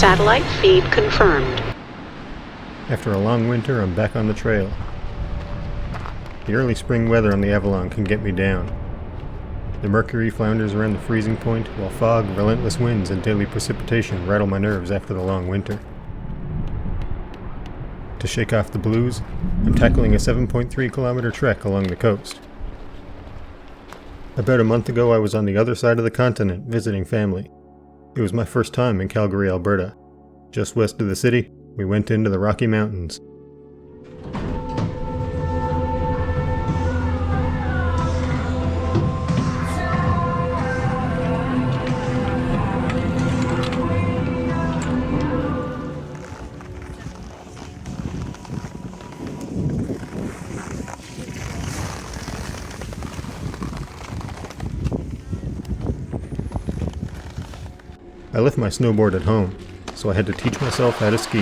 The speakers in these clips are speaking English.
Satellite feed confirmed. After a long winter, I'm back on the trail. The early spring weather on the Avalon can get me down. The mercury flounders around the freezing point, while fog, relentless winds, and daily precipitation rattle my nerves after the long winter. To shake off the blues, I'm tackling a 7.3-kilometer trek along the coast. About a month ago, I was on the other side of the continent visiting family. It was my first time in Calgary, Alberta. Just west of the city, we went into the Rocky Mountains. I left my snowboard at home, so I had to teach myself how to ski.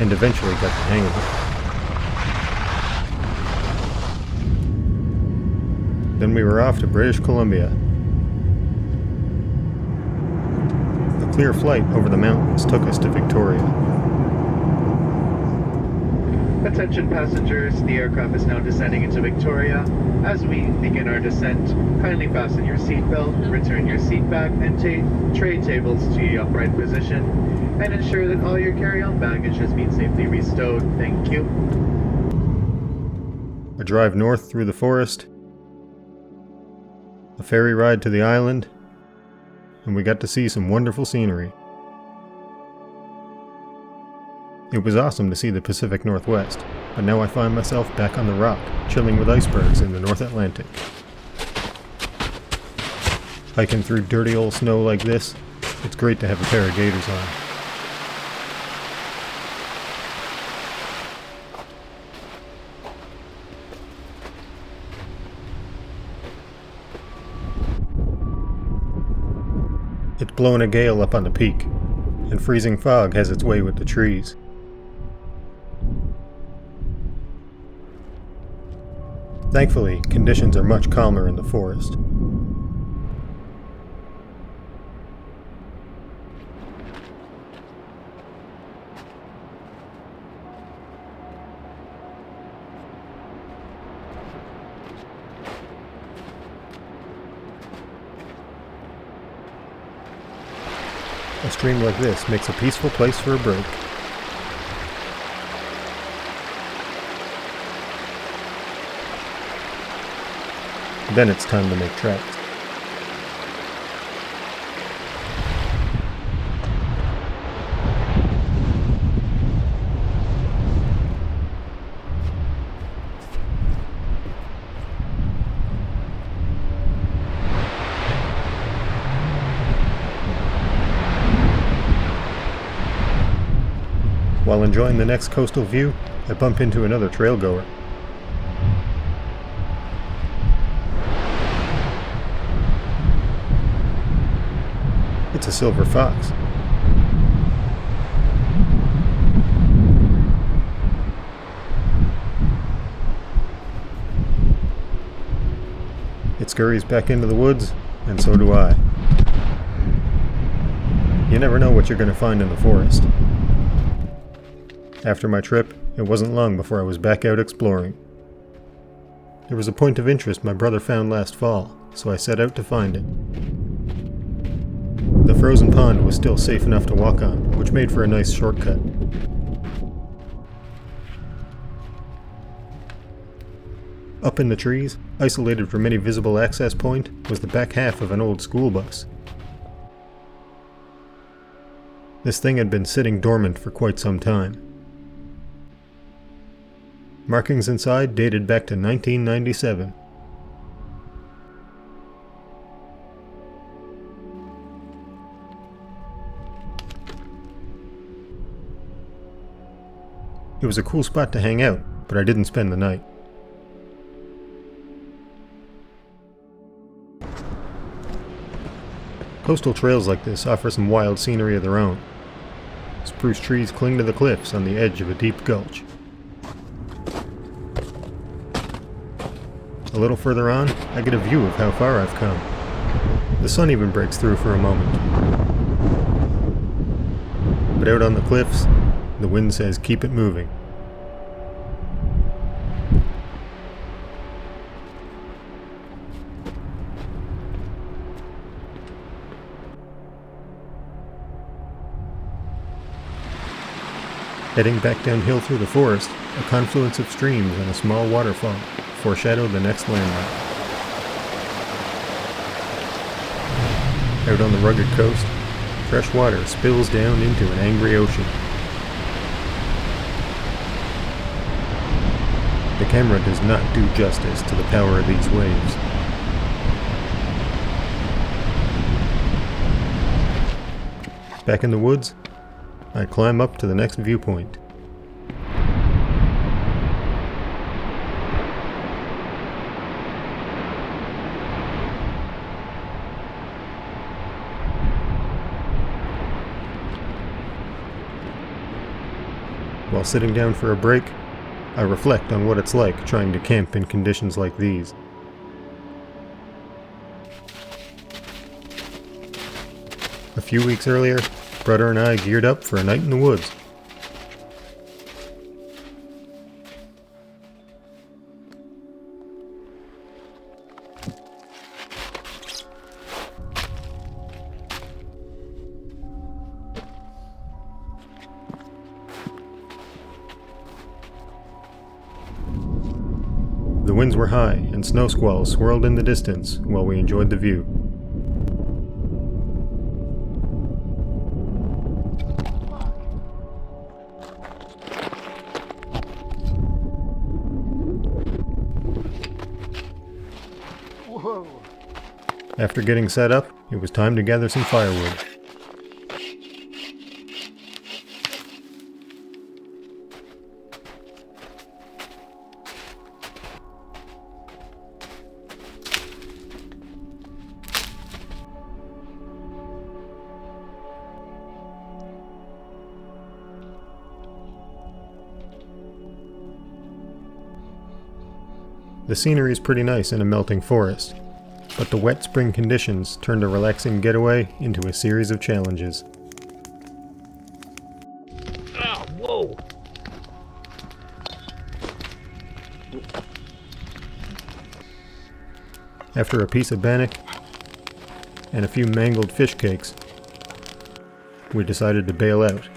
And eventually got the hang of it. Then we were off to British Columbia. A clear flight over the mountains took us to Victoria. Attention passengers, the aircraft is now descending into Victoria. As we begin our descent, kindly fasten your seatbelt, return your seat back, and tray tables to your upright position, and ensure that all your carry-on baggage has been safely restowed. Thank you. A drive north through the forest, a ferry ride to the island, and we got to see some wonderful scenery. It was awesome to see the Pacific Northwest, but now I find myself back on the rock, chilling with icebergs in the North Atlantic. Hiking through dirty old snow like this, it's great to have a pair of gaiters on. It's blowing a gale up on the peak, and freezing fog has its way with the trees. Thankfully, conditions are much calmer in the forest. A stream like this makes a peaceful place for a break. Then it's time to make tracks. While enjoying the next coastal view, I bump into another trail goer. It's a silver fox. It scurries back into the woods, and so do I. You never know what you're going to find in the forest. After my trip, it wasn't long before I was back out exploring. There was a point of interest my brother found last fall, so I set out to find it. The frozen pond was still safe enough to walk on, which made for a nice shortcut. Up in the trees, isolated from any visible access point, was the back half of an old school bus. This thing had been sitting dormant for quite some time. Markings inside dated back to 1997. It was a cool spot to hang out, but I didn't spend the night. Coastal trails like this offer some wild scenery of their own. Spruce trees cling to the cliffs on the edge of a deep gulch. A little further on, I get a view of how far I've come. The sun even breaks through for a moment. But out on the cliffs, the wind says keep it moving. Heading back downhill through the forest, a confluence of streams and a small waterfall foreshadow the next landmark. Out on the rugged coast, fresh water spills down into an angry ocean. The camera does not do justice to the power of these waves. Back in the woods, I climb up to the next viewpoint. While sitting down for a break, I reflect on what it's like trying to camp in conditions like these. A few weeks earlier, brother and I geared up for a night in the woods. The winds were high and snow squalls swirled in the distance while we enjoyed the view. Whoa. After getting set up, it was time to gather some firewood. The scenery is pretty nice in a melting forest, but the wet spring conditions turned a relaxing getaway into a series of challenges. Ah, whoa. After a piece of bannock and a few mangled fish cakes, we decided to bail out.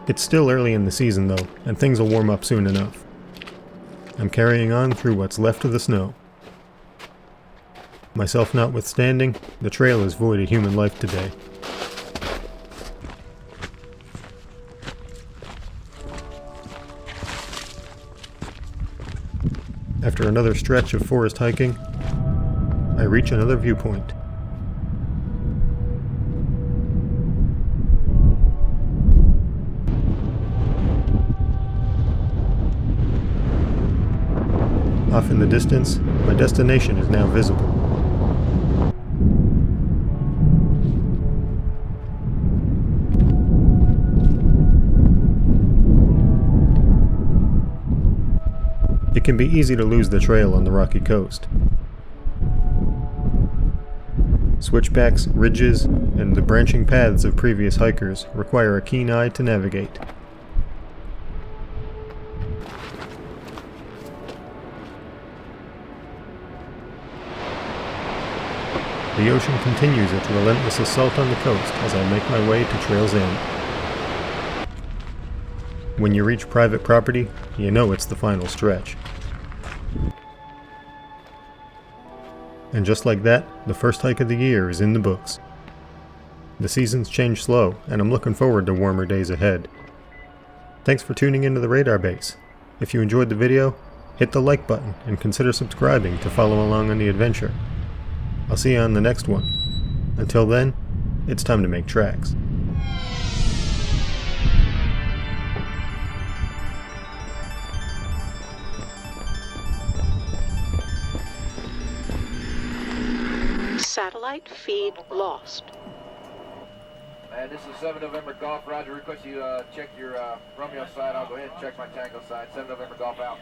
It's still early in the season though, and things will warm up soon enough. I'm carrying on through what's left of the snow. Myself notwithstanding, the trail is void of human life today. After another stretch of forest hiking, I reach another viewpoint. Off in the distance, my destination is now visible. It can be easy to lose the trail on the rocky coast. Switchbacks, ridges, and the branching paths of previous hikers require a keen eye to navigate. The ocean continues its relentless assault on the coast as I make my way to Trail's End. When you reach private property, you know it's the final stretch. And just like that, the first hike of the year is in the books. The seasons change slow, and I'm looking forward to warmer days ahead. Thanks for tuning into the Radar Base. If you enjoyed the video, hit the like button and consider subscribing to follow along on the adventure. I'll see you on the next one. Until then, it's time to make tracks. Satellite feed lost. And this is 7 November Golf. Roger, request you check your Romeo side. I'll go ahead and check my Tango side. 7 November Golf out.